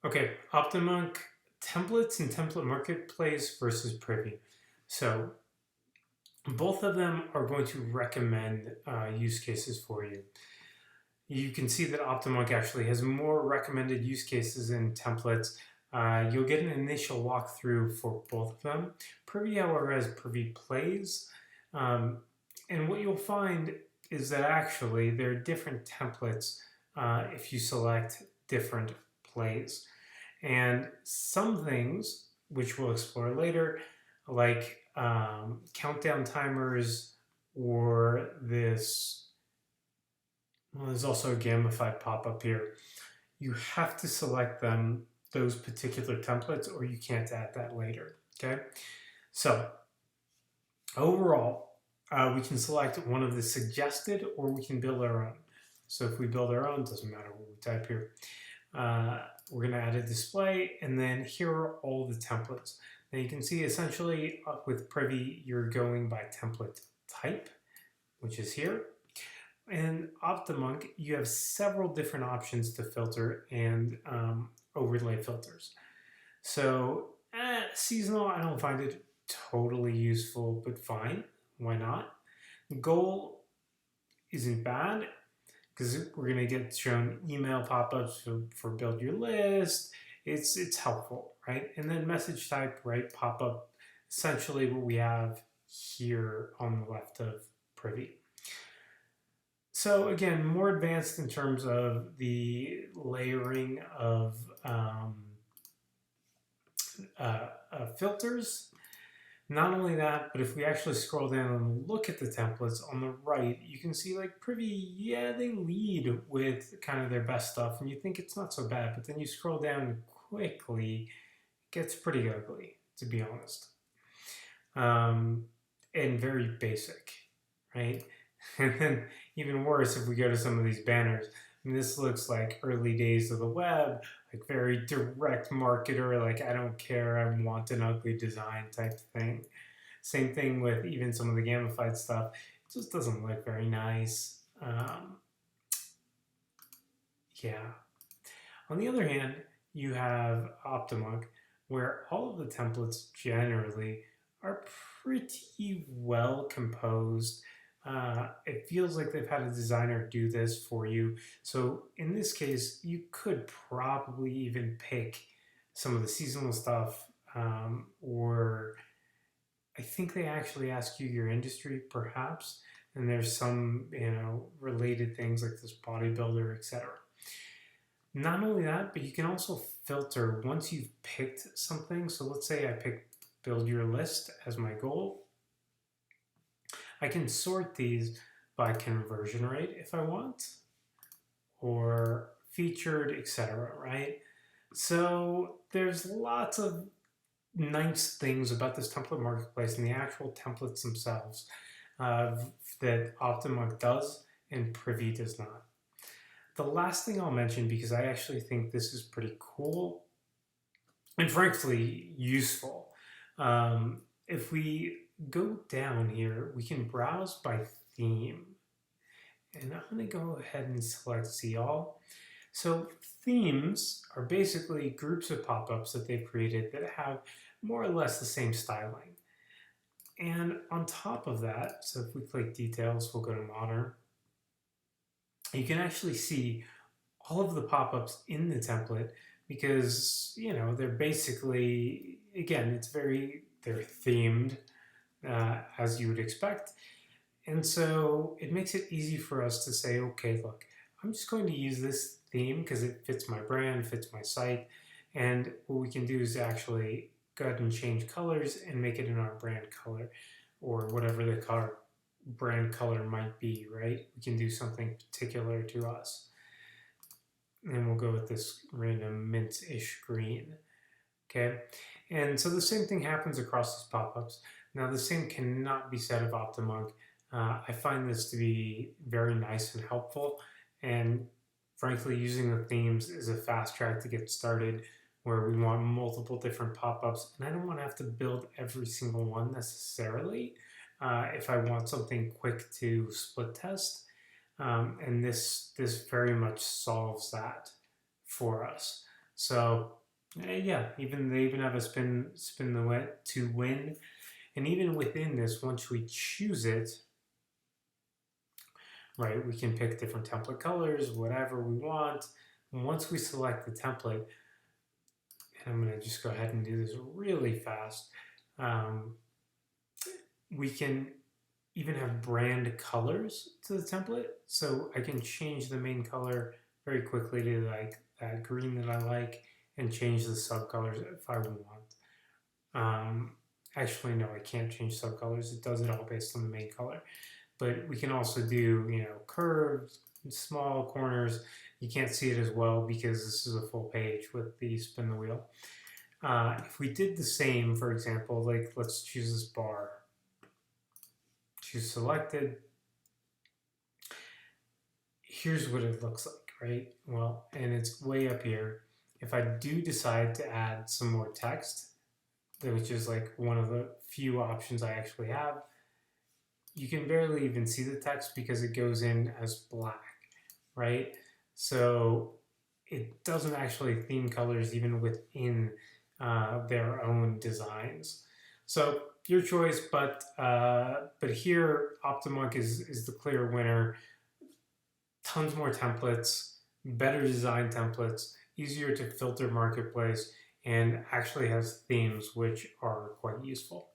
Okay, Optimonk templates and template marketplace versus Privy. So both of them are going to recommend use cases for you. You can see that Optimonk actually has more recommended use cases and templates. You'll get an initial walkthrough for both of them. Privy, however, has Privy Plays. And what you'll find is that actually there are different templates if you select different plays. And some things, which we'll explore later, like countdown timers or this, well, there's also a gamified pop-up here. You have to select those particular templates, or you can't add that later, okay? So overall, we can select one of the suggested, or we can build our own. So if we build our own, doesn't matter what we type here. We're going to add a display, and then here are all the templates. Now you can see essentially with Privy, you're going by template type, which is here. In Optimonk, you have several different options to filter and overlay filters. So seasonal, I don't find it totally useful, but fine, why not? Goal isn't bad because we're going to get shown email pop-ups for build your list. It's helpful, right? And then message type, right? Pop-up, essentially what we have here on the left of Privy. So again, more advanced in terms of the layering of filters. Not only that, but if we actually scroll down and look at the templates on the right, you can see like Privy, yeah, they lead with kind of their best stuff, and you think it's not so bad, but then you scroll down quickly, it gets pretty ugly, to be honest. And very basic, right? And then even worse, if we go to some of these banners, I mean, this looks like early days of the web, like very direct marketer, like I don't care, I want an ugly design type thing. Same thing with even some of the gamified stuff. It just doesn't look very nice. Yeah. On the other hand, you have Optimonk, where all of the templates generally are pretty well composed. It feels like they've had a designer do this for you. So in this case, you could probably even pick some of the seasonal stuff, or I think they actually ask you your industry, perhaps, and there's some related things like this bodybuilder, etc. Not only that, but you can also filter once you've picked something. So let's say I picked build your list as my goal. I can sort these by conversion rate if I want, or featured, etc., right? So there's lots of nice things about this template marketplace and the actual templates themselves that Optimonk does and Privy does not. The last thing I'll mention, because I actually think this is pretty cool and frankly useful, if we go down here, we can browse by theme. And I'm going to go ahead and select See All. So themes are basically groups of pop-ups that they've created that have more or less the same styling. And on top of that, so if we click Details, we'll go to Modern. You can actually see all of the pop-ups in the template because, they're basically, again, they're themed as you would expect. And so it makes it easy for us to say, okay, look, I'm just going to use this theme because it fits my brand, fits my site. And what we can do is actually go ahead and change colors and make it in our brand color or whatever the brand color might be, right? We can do something particular to us. And we'll go with this random mint-ish green, okay? And so the same thing happens across these pop-ups. Now the same cannot be said of Optimonk. I find this to be very nice and helpful, and frankly, using the themes is a fast track to get started where we want multiple different pop-ups, and I don't want to have to build every single one necessarily if I want something quick to split test, and this very much solves that for us. So yeah, even they even have a spin the win to win, and even within this, once we choose it, right, we can pick different template colors, whatever we want. And once we select the template, and I'm going to just go ahead and do this really fast. Um, we can even have brand colors to the template. So I can change the main color very quickly to like that green that I like and change the subcolors if I want. Um, Actually, no, I can't change subcolors. It does it all based on the main color. But we can also do, curves, small corners. You can't see it as well because this is a full page with the spin the wheel. If we did the same, for example, like let's choose this bar, choose selected, here's what it looks like, right? Well, and it's way up here. If I do decide to add some more text, which is like one of the few options I actually have, you can barely even see the text because it goes in as black, right? So it doesn't actually theme colors even within their own designs. So your choice, but here Optimonk is the clear winner. Tons more templates, better design templates, easier to filter marketplace, and actually has themes which are quite useful.